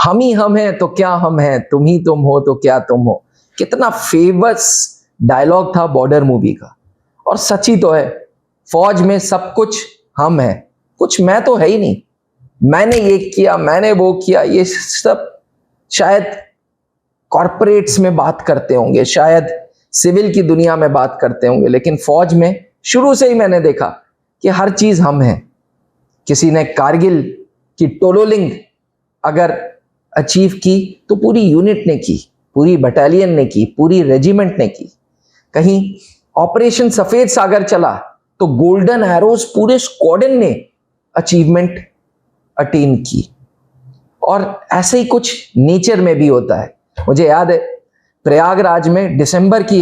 हम ही हम हैं तो क्या हम हैं, तुम ही तुम हो तो क्या तुम हो। कितना फेमस डायलॉग था बॉर्डर मूवी का। और सच्ची तो है, फौज में सब कुछ हम हैं, कुछ मैं तो है ही नहीं। मैंने ये किया, मैंने वो किया, ये सब शायद कॉरपोरेट्स में बात करते होंगे, शायद सिविल की दुनिया में बात करते होंगे, लेकिन फौज में शुरू से ही मैंने देखा कि हर चीज हम हैं। किसी ने कारगिल की टोलोलिंग अगर अचीव की तो पूरी यूनिट ने की, पूरी बटालियन ने की, पूरी रेजिमेंट ने की। कहीं ऑपरेशन सफेद सागर चला तो गोल्डन एरोज पूरे स्क्वाड्रन ने अचीवमेंट अटेन की। और ऐसे ही कुछ नेचर में भी होता है। मुझे याद है प्रयागराज में दिसंबर के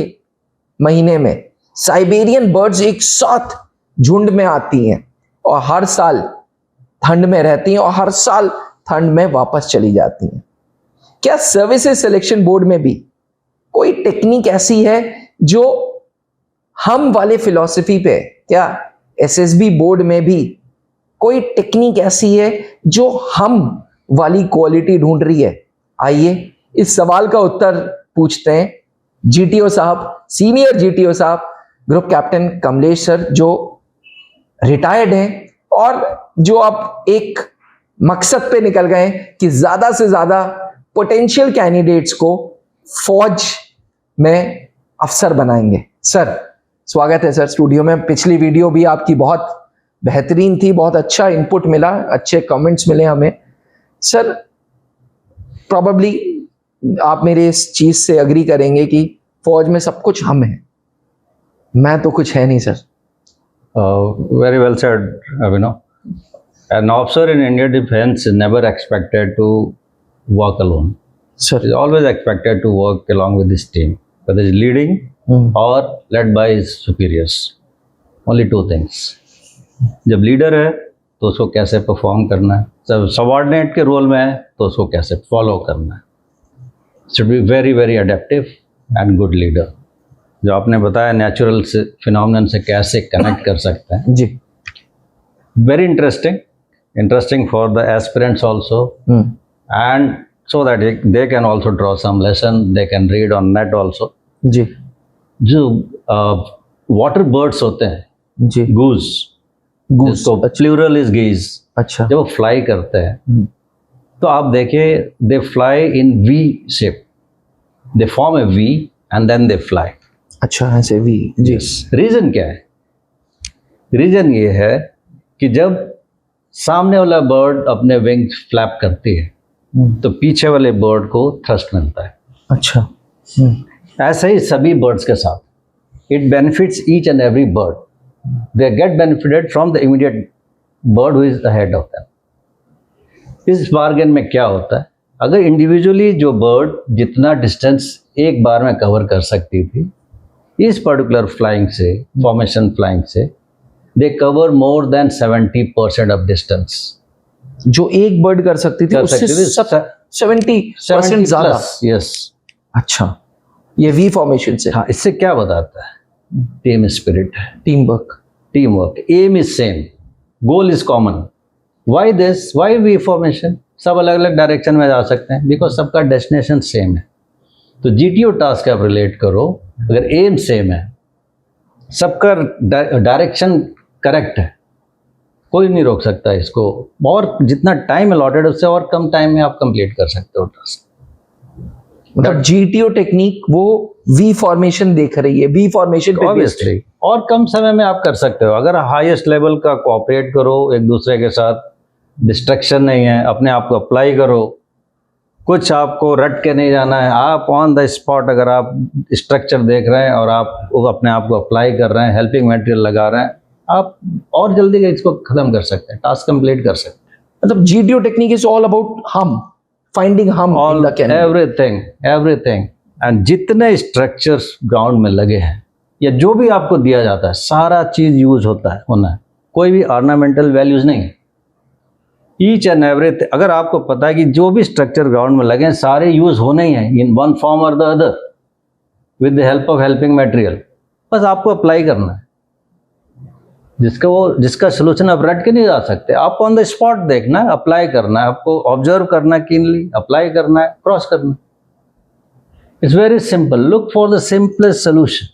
महीने में साइबेरियन बर्ड्स एक साथ झुंड में आती हैं और हर साल ठंड में रहती हैं और हर साल ठंड में वापस चली जाती हैं। क्या सर्विसेज सिलेक्शन बोर्ड में भी कोई टेक्निक ऐसी है जो हम वाले फिलॉसफी पे, क्या एसएसबी बोर्ड में भी कोई टेक्निक ऐसी है जो हम वाली क्वालिटी ढूंढ रही है? आइए इस सवाल का उत्तर पूछते हैं जीटीओ साहब, सीनियर जीटीओ साहब, ग्रुप कैप्टन कमलेश सर, जो रिटायर्ड हैं और जो अब एक मकसद पे निकल गए कि ज्यादा से ज्यादा पोटेंशियल कैंडिडेट्स को फौज में अफसर बनाएंगे। सर स्वागत है सर स्टूडियो में। पिछली वीडियो भी आपकी बहुत बेहतरीन थी, बहुत अच्छा इनपुट मिला, अच्छे कमेंट्स मिले हमें। सर प्रोबेबली आप मेरे इस चीज से अग्री करेंगे कि फौज में सब कुछ हम हैं, मैं तो कुछ है नहीं sir. Very well said, Abhinav. An officer in Indian Defence is never expected to work alone. Sir, He is always expected to work along with his team, whether he is leading or led by his superiors. Only two things. जब leader है तो उसको कैसे perform करना है, जब subordinate के role में है तो उसको कैसे फॉलो करना है। Should be very very adaptive and good leader. जो आपने बताया नेचुरल से फिनोमिनन से कैसे कनेक्ट कर सकते हैं जी, very interesting for the aspirants also, and so that they can also draw some lesson, they can read on net also. जी, जो वाटर बर्ड्स होते हैं, जी, गूज, जिसको प्लूरल इज गीज, अच्छा, जब वो फ्लाई करते हैं तो आप देखिए they fly in V shape, they form a V and then they fly. अच्छा, ऐसे वी, जी। रीजन क्या है? रीजन ये है कि जब सामने वाला बर्ड अपने विंग फ्लैप करती है तो पीछे वाले बर्ड को थ्रस्ट मिलता है। अच्छा, ऐसे ही सभी बर्ड्स के साथ it benefits each and every bird, they get benefited from the immediate bird who is ahead of them. इस बार्गेन में क्या होता है, अगर इंडिविजुअली जो बर्ड जितना डिस्टेंस एक बार में कवर कर सकती थी, इस पर्टिकुलर फ्लाइंग से, फॉर्मेशन फ्लाइंग से, they cover more than 70% of distance. जो एक बर्ड कर सकती थी उससे 70% ज्यादा। यस। अच्छा, ये वी फॉर्मेशन से। हाँ, इससे क्या बताता है? Team spirit, team work, aim is same, goal is common. Why this, why V formation? सब अलग अलग डायरेक्शन में जा सकते हैं बिकॉज सबका डेस्टिनेशन सेम है। तो जीटीओ टास्क आप रिलेट करो, अगर एम सेम है, सबका डायरेक्शन करेक्ट है, कोई नहीं रोक सकता इसको, और जितना टाइम अलॉटेड उससे और कम टाइम में आप कंप्लीट कर सकते हो टास्क। मतलब जीटीओ टेक्निक वो वी फॉर्मेशन देख रही है, वी फॉर्मेशन पे बेस्ड है, और कम समय में आप कर सकते हो अगर हाईएस्ट लेवल का कोऑपरेट करो एक दूसरे के साथ, डिस्ट्रैक्शन नहीं है, अपने आप को अप्लाई करो, कुछ आपको रट के नहीं जाना है, आप ऑन द स्पॉट अगर आप स्ट्रक्चर देख रहे हैं और आप अपने आप को अप्लाई कर रहे हैं, हेल्पिंग मटेरियल लगा रहे हैं, आप और जल्दी इसको खत्म कर सकते हैं, टास्क कंप्लीट कर सकते हैं। मतलब GTO technique is all about हम, फाइंडिंग हम in the candidate, everything. And जितने स्ट्रक्चर्स ग्राउंड में लगे हैं या जो भी आपको दिया जाता है, सारा चीज यूज होना है, कोई भी ऑर्नामेंटल वैल्यूज नहीं है। ईच एंड एवरीथिंग, अगर आपको पता है कि जो भी स्ट्रक्चर ग्राउंड में लगे हैं सारे यूज होने ही हैं इन वन फॉर्म और the other with the help of helping material, बस आपको अप्लाई करना है। जिसका सोल्यूशन आप रट के नहीं जा सकते, आपको ऑन द स्पॉट देखना है, अप्लाई करना है, आपको ऑब्जर्व करना है, कीनली अप्लाई करना है, क्रॉस करना है। It's very simple, look for the simplest solution.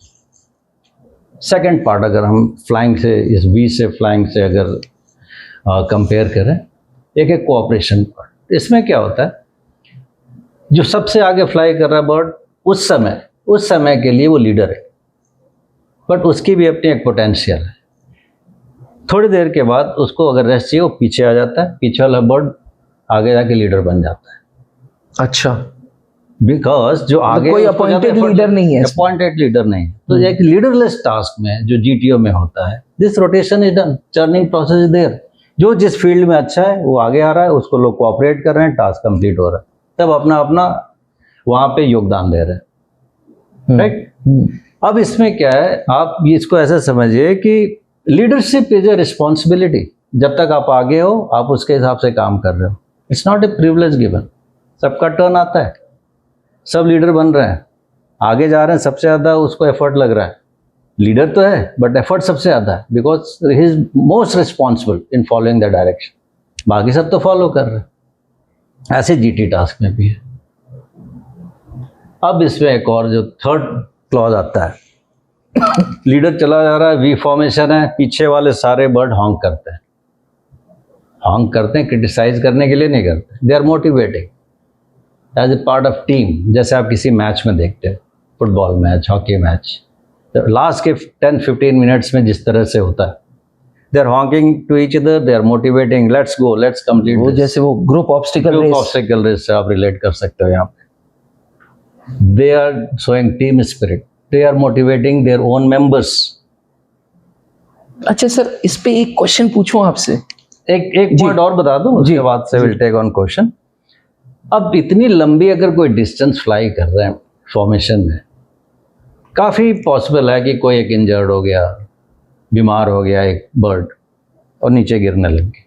Second part, अगर हम फ्लाइंग से, इस वी से फ्लाइंग से अगर कंपेयर करें, एक है कोऑपरेशन पार्ट। इसमें क्या होता है, जो सबसे आगे फ्लाई कर रहा है बर्ड, उस समय के लिए वो लीडर है, बट उसकी भी अपनी एक पोटेंशियल है। थोड़ी देर के बाद उसको अगर रेस्ट चाहिए, वो पीछे आ जाता है, पीछे वाला बर्ड आगे जाके लीडर बन जाता है। अच्छा, बिकॉज जो आगे कोई अपॉइंटेड लीडर नहीं है, अपॉइंटेड लीडर नहीं है। तो एक लीडरलेस टास्क में जो जीटीओ में होता है, this rotation is done, churning process is there. जो जिस फील्ड में अच्छा है वो आगे आ रहा है, उसको लोग कोऑपरेट कर रहे हैं, टास्क कंप्लीट हो रहा है, तब अपना अपना वहां पे योगदान दे रहे हैं, राइट। अब इसमें क्या है, आप इसको ऐसा समझिए कि लीडरशिप इज ए रिस्पॉन्सिबिलिटी। जब तक आप आगे हो, आप उसके हिसाब से काम कर रहे हो। It's not a privilege given. सबका टर्न आता है, सब लीडर बन रहे हैं, आगे जा रहे हैं, सबसे ज़्यादा उसको एफर्ट लग रहा है। लीडर तो है बट एफर्ट सबसे ज़्यादा है, because he is most responsible in following the direction. बाकी सब तो फॉलो कर रहे हैं। ऐसे जीटी टास्क में भी है। अब इसमें एक और जो थर्ड क्लॉज आता है, लीडर चला जा रहा है, वी फॉर्मेशन है, पीछे वाले सारे बर्ड हॉन्क करते हैं। हॉन्क करते हैं क्रिटिसाइज करने के लिए नहीं करते, they are motivating as a part of team. जैसे आप किसी मैच में देखते हैं, फुटबॉल मैच, हॉकी मैच, तो लास्ट के 10-15 मिनट्स में जिस तरह से होता है, they are hawking to each other, they are motivating, let's go, let's complete. वो जैसे वो ग्रुप ऑब्स्टिकल रेस से आप रिलेट कर सकते हो। यहाँ पे they are showing team spirit, they are motivating their own members. अच्छा सर, इस पे एक क्वेश्चन पूछूं आपसे, एक पॉइंट और बता दूं, उसके बाद से विल टेक ऑन क्वेश्चन। अब इतनी लंबी अगर कोई डिस्टेंस फ्लाई कर रहे हैं फॉर्मेशन में, काफ़ी पॉसिबल है कि कोई एक इंजर्ड हो गया, बीमार हो गया एक बर्ड और नीचे गिरने लग गई।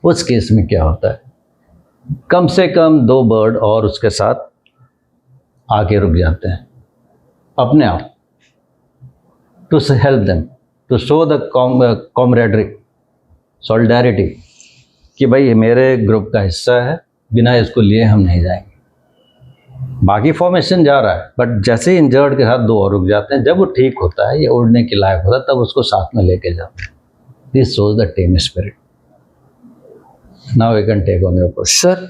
उस केस में क्या होता है, कम से कम 2 बर्ड और उसके साथ आके रुक जाते हैं अपने आप, to help them, to show the camaraderie, solidarity, कि भाई ये मेरे ग्रुप का हिस्सा है, बिना इसको लिए हम नहीं जाएंगे। बाकी फॉर्मेशन जा रहा है, बट जैसे ही इंजर्ड के साथ 2 और रुक जाते हैं, जब वो ठीक होता है, ये उड़ने के लायक होता है, तब उसको साथ में लेके जाते हैं। This shows the team spirit. Now we can take on your question. Sir,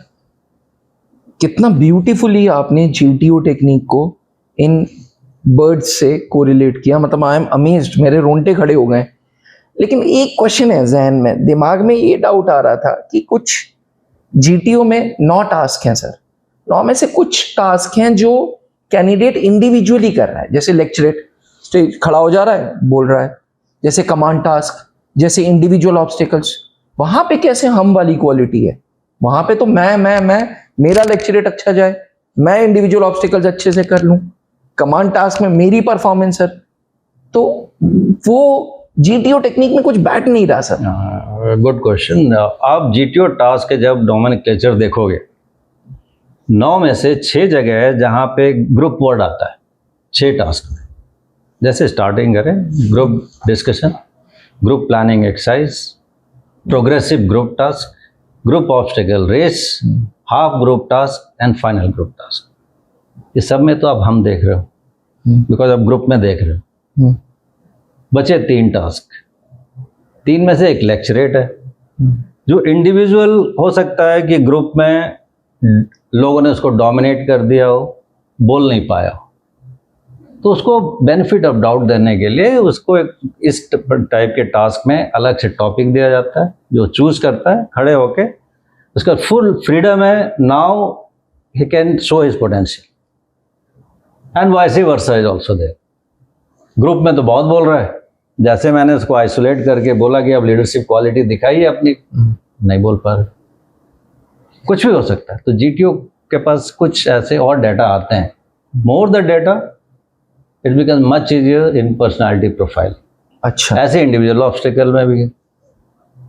कितना ब्यूटीफुली आपने जीटीओ टेक्निक को इन बर्ड्स से कोरिलेट किया, मतलब आई एम अमेज्ड, मेरे रोंगटे खड़े हो गए। लेकिन एक क्वेश्चन है जहन में, दिमाग में ये डाउट आ रहा था कि कुछ जीटीओ में 9 टास्क हैं सर, 9 में से कुछ टास्क हैं जो कैंडिडेट इंडिविजुअली कर रहा है, जैसे लेक्चरेट स्टेज खड़ा हो जा रहा है, बोल रहा है, जैसे कमांड टास्क, जैसे इंडिविजुअल ऑब्स्टिकल्स। वहां पे कैसे हम वाली क्वालिटी है? वहां पे तो मैं मेरा लेक्चरेट अच्छा जाए, मैं इंडिविजुअल ऑब्स्टिकल्स अच्छे से कर लूं, कमांड टास्क में मेरी परफॉर्मेंस सर, तो वो जीटीओ टेक्निक में कुछ बैठ नहीं रहा सर। Good question. आप जीटीओ टास्क के जब नोमेनक्लेचर देखोगे, 9 में से 6 जगह है जहाँ पे ग्रुप वर्ड आता है, 6 टास्क में। जैसे स्टार्टिंग करें, group discussion, group planning exercise, progressive group task, group obstacle race, half group task and final group task. इस सब में तो अब हम देख रहे हो, बिकॉज आप ग्रुप में देख रहे हो। बचे 3 टास्क, 3 में से एक लेक्चरेट है, जो इंडिविजुअल हो सकता है कि ग्रुप में लोगों ने उसको डोमिनेट कर दिया हो, बोल नहीं पाया हो, तो उसको बेनिफिट ऑफ डाउट देने के लिए उसको एक इस टाइप के टास्क में अलग से टॉपिक दिया जाता है, जो चूज करता है खड़े होके, उसका फुल फ्रीडम है। Now he can show his potential and vice versa is also there. Group में तो बहुत बोल रहा है, जैसे मैंने उसको आइसोलेट करके बोला कि अब लीडरशिप क्वालिटी दिखाइए अपनी, नहीं बोल पा रहे। कुछ भी हो सकता है। तो जीटीओ के पास कुछ ऐसे और डाटा आते हैं, more the data it becomes much easier in personality profile. अच्छा, ऐसे इंडिविजुअल ऑब्स्टिकल में भी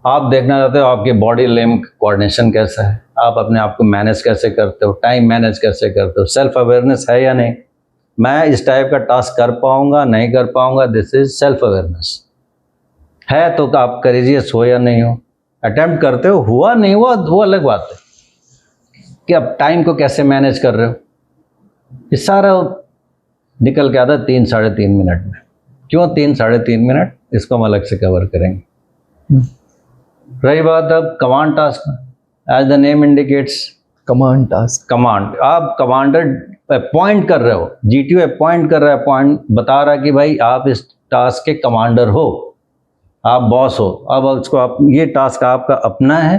आप देखना चाहते हो आपके बॉडी लिम्ब कोऑर्डिनेशन कैसा है, आप अपने आप को मैनेज कैसे करते हो, टाइम मैनेज कैसे करते हो, सेल्फ अवेयरनेस है या नहीं, मैं इस टाइप का टास्क कर पाऊंगा नहीं कर पाऊंगा, दिस इज सेल्फ अवेयरनेस। है तो आप करेजियस हो या नहीं हो, अटेम्प्ट करते हो, हुआ नहीं हुआ वो अलग बात है कि अब टाइम को कैसे मैनेज कर रहे हो। ये सारा निकल के आता है 3-3.5 मिनट में। क्यों 3-3.5 मिनट, इसको हम अलग से कवर करेंगे। रही बात अब command task, as the name indicates, command task, command, आप कमांडर अपॉइंट कर रहे हो, जीटीओ अपॉइंट कर रहा है, अपॉइंट बता रहा है कि भाई आप इस टास्क के कमांडर हो, आप बॉस हो। अब उसको आप, ये टास्क आपका अपना है,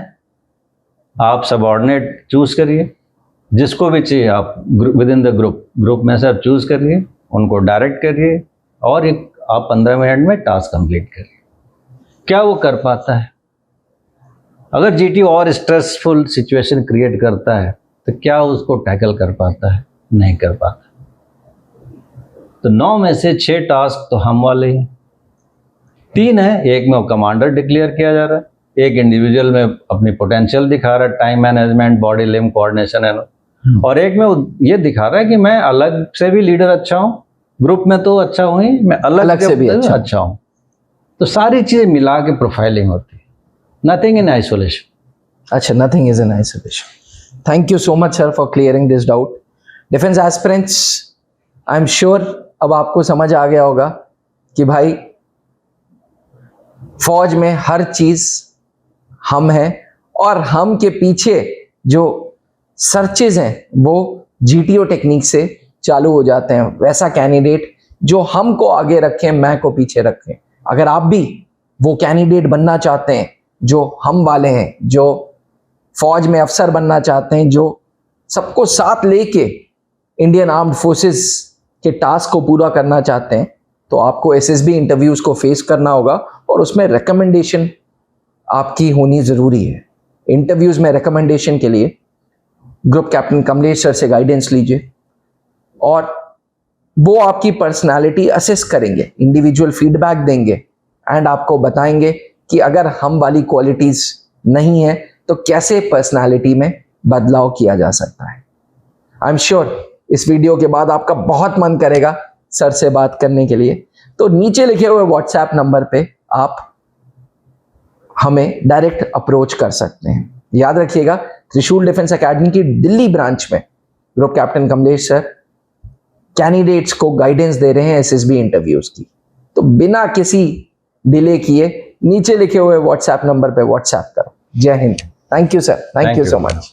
आप सबऑर्डिनेट चूज करिए, जिसको भी चाहिए आप विद इन द ग्रुप में से आप चूज करिए, उनको डायरेक्ट करिए और एक आप 15 मिनट में टास्क कंप्लीट करिए। क्या वो कर पाता है? अगर जीटीओ और स्ट्रेसफुल सिचुएशन क्रिएट करता है तो क्या उसको टैकल कर पाता है? नहीं कर पाता। तो 9 में से 6 टास्क तो हम वाले ही, 3 है, एक में कमांडर डिक्लेयर किया जा रहा है, एक इंडिविजुअल में अपनी पोटेंशियल दिखा रहा है, time management, body limb coordination है, और एक में ये दिखा रहा है कि मैं अलग से भी लीडर अच्छा हूँ, ग्रुप में तो अच्छा हूँ ही, मैं अलग से भी अच्छा हूँ। तो सारी चीजें मिला के प्रोफाइलिंग होती है, नथिंग इन आइसोलेशन। अच्छा, nothing is in isolation. Thank you so much sir for clearing this doubt. Defence aspirants, I am sure अब आपको समझ आ गया होगा कि भाई फौज में हर चीज हम हैं, और हम के पीछे जो सर्चेज हैं वो जीटीओ टेक्निक से चालू हो जाते हैं। वैसा कैंडिडेट जो हम को आगे रखें, मैं को पीछे रखें। अगर आप भी वो कैंडिडेट बनना चाहते हैं जो हम वाले हैं, जो फौज में अफसर बनना चाहते हैं, जो सबको साथ लेके इंडियन आर्म्ड फोर्सेस के टास्क को पूरा करना चाहते हैं, तो आपको एसएसबी इंटरव्यूज को फेस करना होगा, और उसमें रिकमेंडेशन आपकी होनी ज़रूरी है। इंटरव्यूज में रिकमेंडेशन के लिए ग्रुप कैप्टन कमलेश सर से गाइडेंस लीजिए, और वो आपकी पर्सनालिटी असेस करेंगे, इंडिविजुअल फीडबैक देंगे, एंड आपको बताएंगे कि अगर हम वाली क्वालिटीज़ नहीं है तो कैसे पर्सनालिटी में बदलाव किया जा सकता है। आई एम श्योर इस वीडियो के बाद आपका बहुत मन करेगा सर से बात करने के लिए, तो नीचे लिखे हुए व्हाट्सएप नंबर पे आप हमें डायरेक्ट अप्रोच कर सकते हैं। याद रखिएगा, त्रिशूल डिफेंस एकेडमी की दिल्ली ब्रांच में group captain Kamlesh sir candidates को गाइडेंस दे रहे हैं एसएसबी इंटरव्यूज की। तो बिना किसी डिले किए नीचे लिखे हुए व्हाट्सएप नंबर पे व्हाट्सएप करो। जय Hind. Thank you sir, thank you so much.